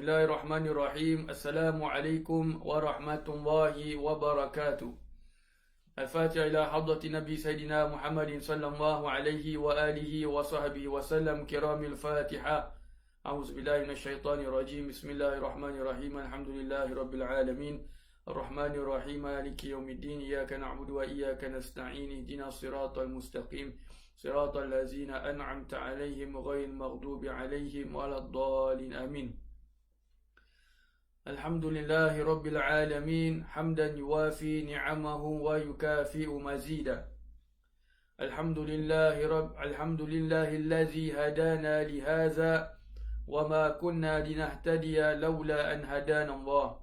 Bismillahirrahmanirrahim. Assalamualaikum warahmatullahi wabarakatuh. Al-Fatiha ila hadrati Nabi Sayyidina Muhammadin sallallahu alaihi wa alihi wa sahbihi wa sallam. Kiramil Fatiha. A'udzubillahi minasyaitonir rajim. Bismillahirrahmanirrahim. Alhamdulillahi rabbil alamin. Ar-Rahmanirrahim. Maliki yaumiddin. Iyyaka na'budu wa iyyaka nasta'in. Ihdinas siratal mustaqim. Siratal ladzina an'amta 'alaihim ghairil maghdubi 'alaihim waladdallin. Amin. Alhamdulillahi rabbil alamin. Hamdan yuwafi ni'amahu wa yukafi'u mazida. Alhamdulillahi alladhi hadana lihadza wa ma kunna linahtadiya laula an hadana Allah.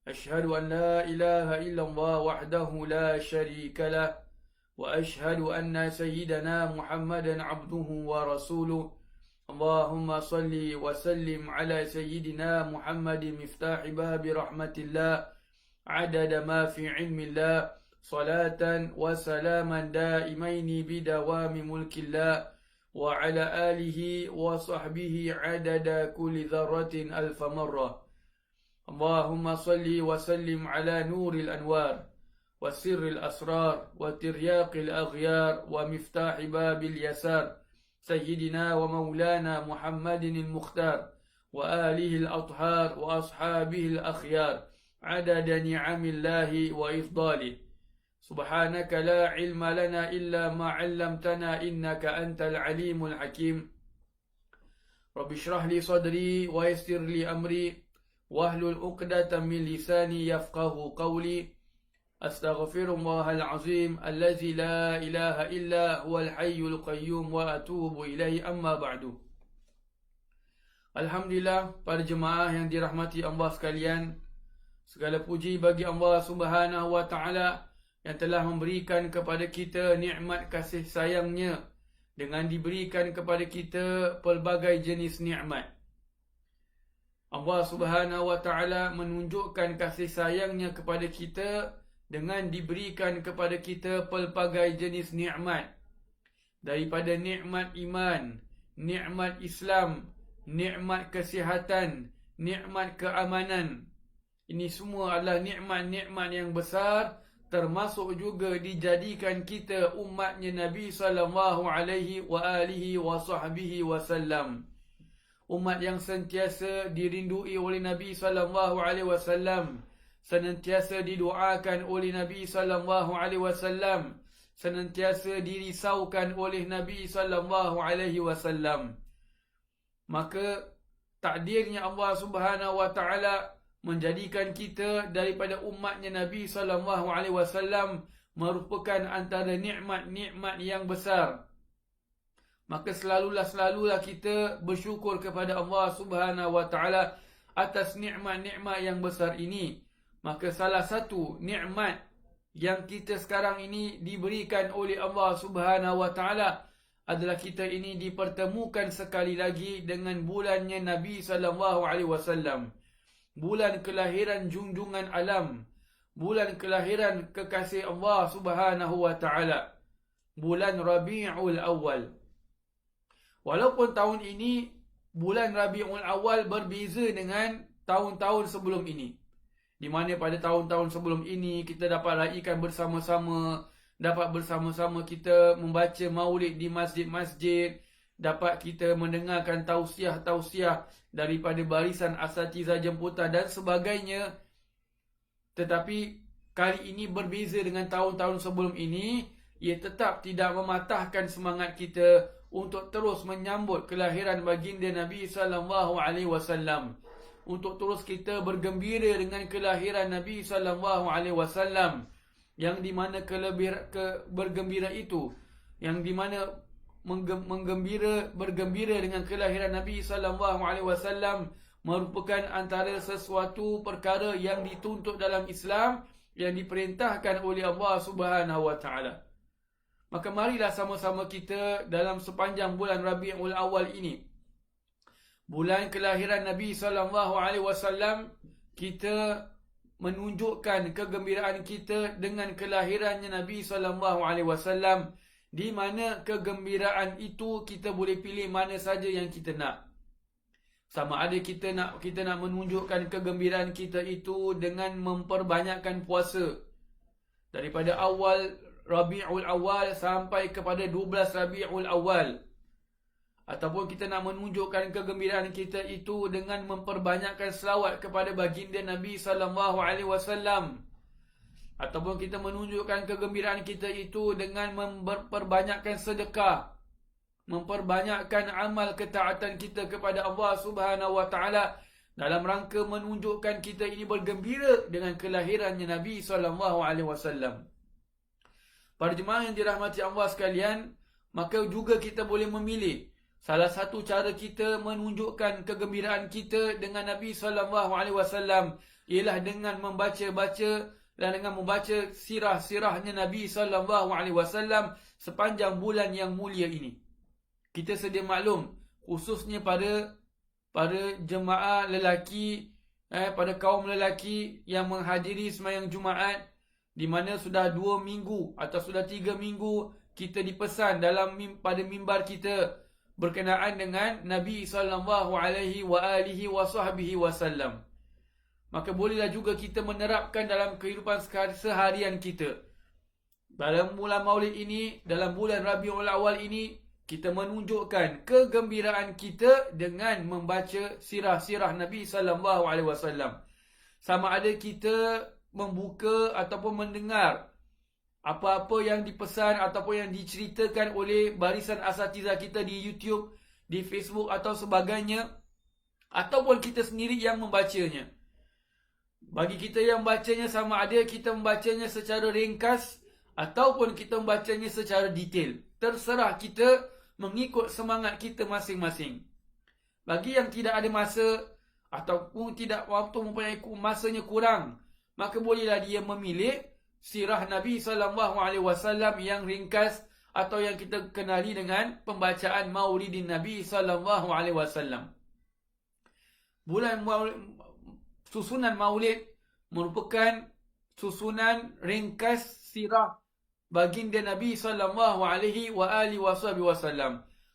Ashhadu an la ilaha illallah wahdahu la sharika lah wa ashhadu anna sayyidana Muhammadan abduhu wa rasuluh. Allahumma salli wa sallim ala sayyidina Muhammadin miftah babi rahmatillah adada ma fi ilmillah salatan wa salaman daimaini bidawami mulkillah wa ala alihi wa sahbihi adada kulli dharratin alfa marrah. Allahumma salli wa sallim ala nuril anwar wa sirril asrar wa tiryaqil aghyar wa miftah babil yasar سيدنا ومولانا محمد المختار وآله الأطهار وأصحابه الأخيار عدد نعم الله وإفضاله. سبحانك لا علم لنا إلا ما علمتنا إنك أنت العليم الحكيم. رب اشرح لي صدري ويسر لي أمري واحلل عقدة من لساني يفقه قولي. Astaghfirullahal azim allazi la ilaha illa huwal hayyul qayyum wa atubu ilaihi, amma ba'du. Alhamdulillah, para jemaah yang dirahmati Allah sekalian, segala puji bagi Allah Subhanahu wa taala yang telah memberikan kepada kita nikmat kasih sayangnya dengan diberikan kepada kita pelbagai jenis nikmat. Allah Subhanahu wa taala menunjukkan kasih sayangnya kepada kita dengan diberikan kepada kita pelbagai jenis nikmat, daripada nikmat iman, nikmat Islam, nikmat kesihatan, nikmat keamanan. Ini semua adalah nikmat-nikmat yang besar, termasuk juga dijadikan kita umatnya Nabi sallallahu alaihi wa alihi wa sahbihi wasallam, umat yang sentiasa dirindui oleh Nabi sallallahu alaihi wasallam, senantiasa didoakan oleh Nabi sallallahu alaihi wasallam, senantiasa dirisaukan oleh Nabi sallallahu alaihi wasallam. Maka takdirnya Allah Subhanahu wa taala menjadikan kita daripada umatnya Nabi sallallahu alaihi wasallam merupakan antara nikmat-nikmat yang besar. Maka selalulah kita bersyukur kepada Allah Subhanahu wa taala atas nikmat-nikmat yang besar ini. Maka salah satu nikmat yang kita sekarang ini diberikan oleh Allah Subhanahu wa taala adalah kita ini dipertemukan sekali lagi dengan bulannya Nabi sallallahu alaihi wasallam. Bulan kelahiran junjungan alam, bulan kelahiran kekasih Allah Subhanahu wa taala, bulan Rabiul Awal. Walaupun tahun ini bulan Rabiul Awal berbeza dengan tahun-tahun sebelum ini, di mana pada tahun-tahun sebelum ini kita dapat raikan bersama-sama, dapat bersama-sama kita membaca maulid di masjid-masjid, dapat kita mendengarkan tausiah-tausiah daripada barisan asatidzah jemputan dan sebagainya. Tetapi kali ini berbeza dengan tahun-tahun sebelum ini, ia tetap tidak mematahkan semangat kita untuk terus menyambut kelahiran baginda Nabi sallallahu alaihi wasallam, untuk terus kita bergembira dengan kelahiran Nabi sallallahu alaihi wasallam, yang di mana bergembira itu, yang di mana bergembira dengan kelahiran Nabi sallallahu alaihi wasallam merupakan antara sesuatu perkara yang dituntut dalam Islam, yang diperintahkan oleh Allah Subhanahu wa taala. Maka marilah sama-sama kita dalam sepanjang bulan Rabiul Awal ini, bulan kelahiran Nabi sallallahu alaihi wasallam, kita menunjukkan kegembiraan kita dengan kelahirannya Nabi sallallahu alaihi wasallam, di mana kegembiraan itu kita boleh pilih mana saja yang kita nak. Sama ada kita nak menunjukkan kegembiraan kita itu dengan memperbanyakkan puasa. Daripada awal Rabiul Awal sampai kepada 12 Rabiul Awal. Ataupun kita nak menunjukkan kegembiraan kita itu dengan memperbanyakkan selawat kepada baginda Nabi SAW. Ataupun kita menunjukkan kegembiraan kita itu dengan memperbanyakkan sedekah, memperbanyakkan amal ketaatan kita kepada Allah Subhanahu Wa Taala dalam rangka menunjukkan kita ini bergembira dengan kelahirannya Nabi SAW. Para jemaah yang dirahmati Allah sekalian, maka juga kita boleh memilih. Salah satu cara kita menunjukkan kegembiraan kita dengan Nabi SAW ialah dengan membaca-baca dan dengan membaca sirah-sirahnya Nabi SAW sepanjang bulan yang mulia ini. Kita sedia maklum, khususnya pada jemaah lelaki, pada kaum lelaki yang menghadiri sembahyang Jumaat, di mana sudah 2 minggu atau sudah 3 minggu kita dipesan pada mimbar kita berkenaan dengan Nabi SAW. Maka bolehlah juga kita menerapkan dalam kehidupan seharian kita. Dalam bulan Maulid ini, dalam bulan Rabiul Awal ini, kita menunjukkan kegembiraan kita dengan membaca sirah-sirah Nabi SAW. Sama ada kita membuka ataupun mendengar apa-apa yang dipesan ataupun yang diceritakan oleh barisan asatizah kita di YouTube, di Facebook atau sebagainya, ataupun kita sendiri yang membacanya. Bagi kita yang bacanya, sama ada kita membacanya secara ringkas ataupun kita membacanya secara detail. Terserah kita mengikut semangat kita masing-masing. Bagi yang tidak ada masa ataupun tidak waktu mempunyai masanya kurang, maka bolehlah dia memilih sirah Nabi SAW yang ringkas atau yang kita kenali dengan pembacaan Maulidin Nabi SAW. Susunan Maulid merupakan susunan ringkas sirah baginda Nabi SAW.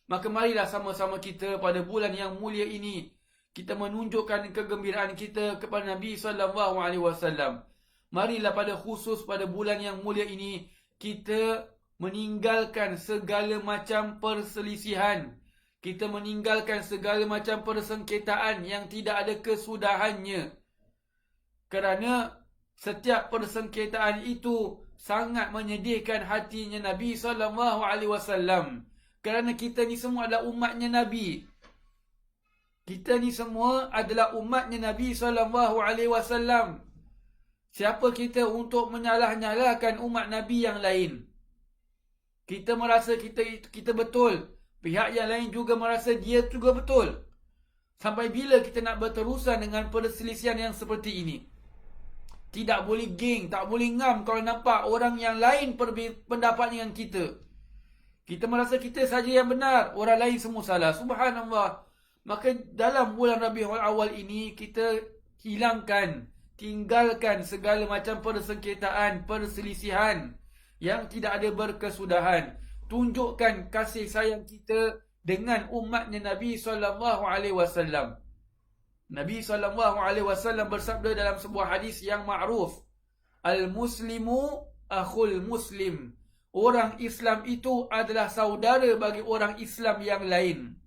Maka marilah sama-sama kita pada bulan yang mulia ini kita menunjukkan kegembiraan kita kepada Nabi SAW. Marilah pada khusus pada bulan yang mulia ini kita meninggalkan segala macam perselisihan. Kita meninggalkan segala macam persengketaan yang tidak ada kesudahannya. Kerana setiap persengketaan itu sangat menyedihkan hatinya Nabi SAW. Kerana kita ni semua adalah umatnya Nabi. Kita ni semua adalah umatnya Nabi SAW. Siapa kita untuk menyalah-nyalahkan umat Nabi yang lain? Kita merasa kita betul. Pihak yang lain juga merasa dia juga betul. Sampai bila kita nak berterusan dengan perselisihan yang seperti ini? Tidak boleh geng, tak boleh ngam kalau nampak orang yang lain pendapat dengan kita. Kita merasa kita saja yang benar, orang lain semua salah. Subhanallah. Maka dalam bulan Rabiul Awal ini kita tinggalkan segala macam persengketaan, perselisihan yang tidak ada berkesudahan. Tunjukkan kasih sayang kita dengan umatnya Nabi SAW. Nabi SAW bersabda dalam sebuah hadis yang ma'ruf, Al-Muslimu akhul Muslim. Orang Islam itu adalah saudara bagi orang Islam yang lain.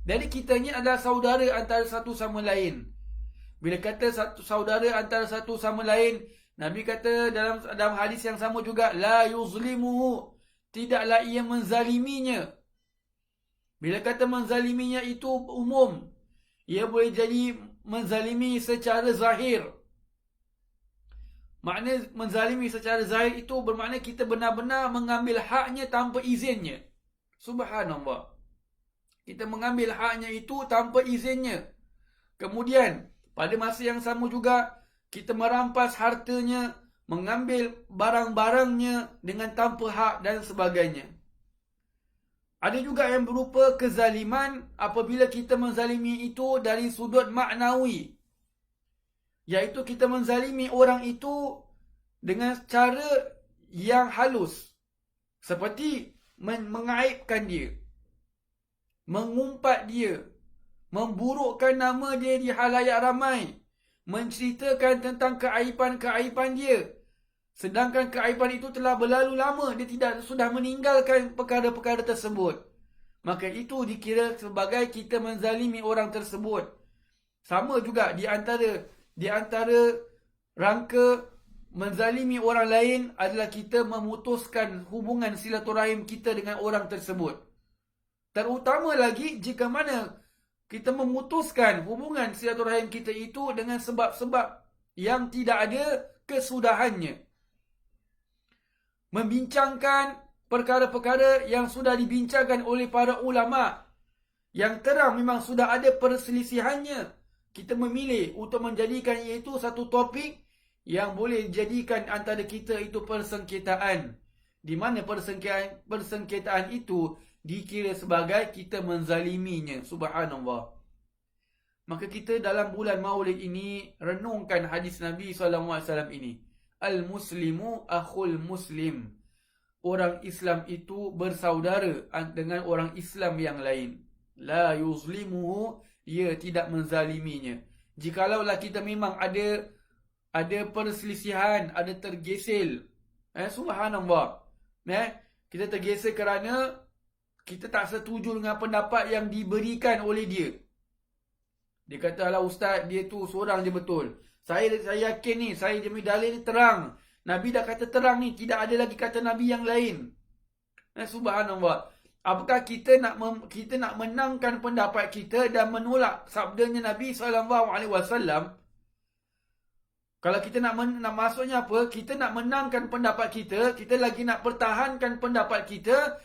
Jadi kita ni adalah saudara antara satu sama lain. Bila kata satu saudara antara satu sama lain, Nabi kata dalam hadis yang sama juga, la yuzlimuhu, tidaklah ia menzaliminya. Bila kata menzaliminya itu umum. Ia boleh jadi menzalimi secara zahir. Makna menzalimi secara zahir itu bermakna kita benar-benar mengambil haknya tanpa izinnya. Subhanallah. Kita mengambil haknya itu tanpa izinnya. Kemudian pada masa yang sama juga kita merampas hartanya, mengambil barang-barangnya dengan tanpa hak dan sebagainya. Ada juga yang berupa kezaliman apabila kita menzalimi itu dari sudut maknawi. Iaitu kita menzalimi orang itu dengan cara yang halus. Seperti mengaibkan dia, mengumpat dia, memburukkan nama dia di halayak ramai, menceritakan tentang keaiban-keaiban dia, sedangkan keaiban itu telah berlalu lama, dia sudah meninggalkan perkara-perkara tersebut, maka itu dikira sebagai kita menzalimi orang tersebut. Sama juga di antara rangka menzalimi orang lain adalah kita memutuskan hubungan silaturahim kita dengan orang tersebut. Terutama lagi jika mana kita memutuskan hubungan silaturahim kita itu dengan sebab-sebab yang tidak ada kesudahannya. Membincangkan perkara-perkara yang sudah dibincangkan oleh para ulama, yang terang memang sudah ada perselisihannya, kita memilih untuk menjadikan iaitu satu topik yang boleh dijadikan antara kita itu persengketaan, di mana persengketaan itu dikira sebagai kita menzaliminya. Subhanallah. Maka kita dalam bulan Maulid ini renungkan hadis Nabi SAW ini. Al-Muslimu akhul Muslim. Orang Islam itu bersaudara dengan orang Islam yang lain. La yuzlimuhu, ia tidak menzaliminya. Jikalaulah kita memang ada perselisihan, ada tergesel, subhanallah, kita tergesel kerana kita tak setuju dengan pendapat yang diberikan oleh dia. Dia kata, "Alah ustaz, dia tu seorang je betul. Saya yakin ni, saya demi dalil ni terang. Nabi dah kata terang ni, tidak ada lagi kata Nabi yang lain." Subhanallah. Apakah kita nak menangkan pendapat kita dan menolak sabdanya Nabi SAW? Kalau kita nak maksudnya apa? Kita nak menangkan pendapat kita, kita lagi nak pertahankan pendapat kita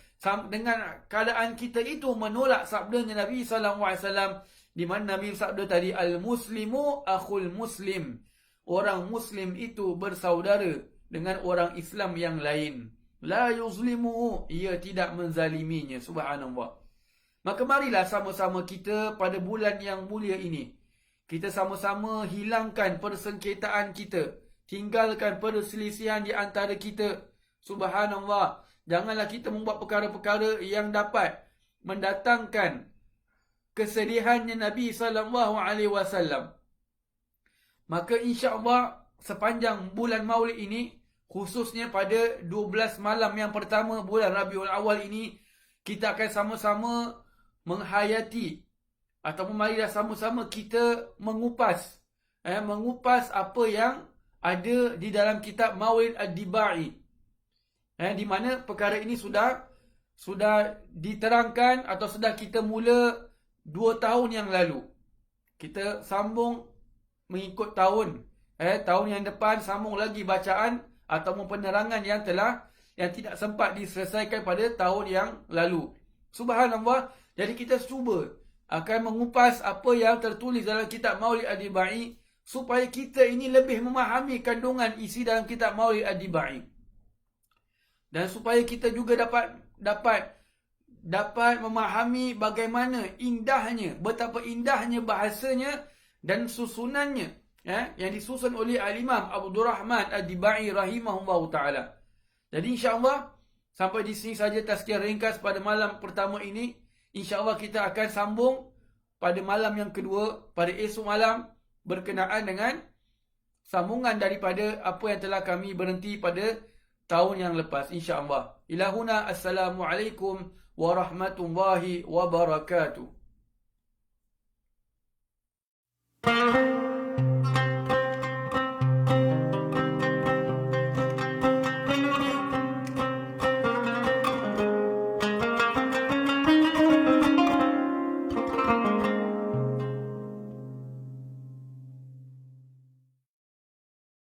dengan keadaan kita itu menolak sabdanya Nabi SAW, di mana Nabi sabda tadi, Al-Muslimu akhul Muslim. Orang Muslim itu bersaudara dengan orang Islam yang lain. La yuzlimuhu, ia tidak menzaliminya. Subhanallah. Maka marilah sama-sama kita pada bulan yang mulia ini, kita sama-sama hilangkan persengketaan kita, tinggalkan perselisihan di antara kita. Subhanallah. Janganlah kita membuat perkara-perkara yang dapat mendatangkan kesedihannya Nabi SAW. Maka insya-Allah sepanjang bulan Maulid ini, khususnya pada 12 malam yang pertama bulan Rabiul Awal ini, kita akan sama-sama menghayati, ataupun marilah sama-sama kita mengupas apa yang ada di dalam kitab Maulid Ad-Dibai, di mana perkara ini sudah diterangkan atau sudah kita mula 2 tahun yang lalu. Kita sambung mengikut tahun yang depan, sambung lagi bacaan ataupun penerangan yang tidak sempat diselesaikan pada tahun yang lalu. Subhanallah. Jadi kita cuba akan mengupas apa yang tertulis dalam kitab Maulid Ad-Dibai, supaya kita ini lebih memahami kandungan isi dalam kitab Maulid Ad-Dibai, dan supaya kita juga dapat memahami bagaimana indahnya, betapa indahnya bahasanya dan susunannya, yang disusun oleh Al-Imam Abdul Rahman Ad-Dibai rahimahullah ta'ala. Jadi insya-Allah sampai di sini saja tazkirah ringkas pada malam pertama ini. InsyaAllah kita akan sambung pada malam yang kedua, pada esok malam, berkenaan dengan sambungan daripada apa yang telah kami berhenti pada tahun yang lepas, insyaAllah. Ilahuna, Assalamualaikum warahmatullahi wabarakatuh.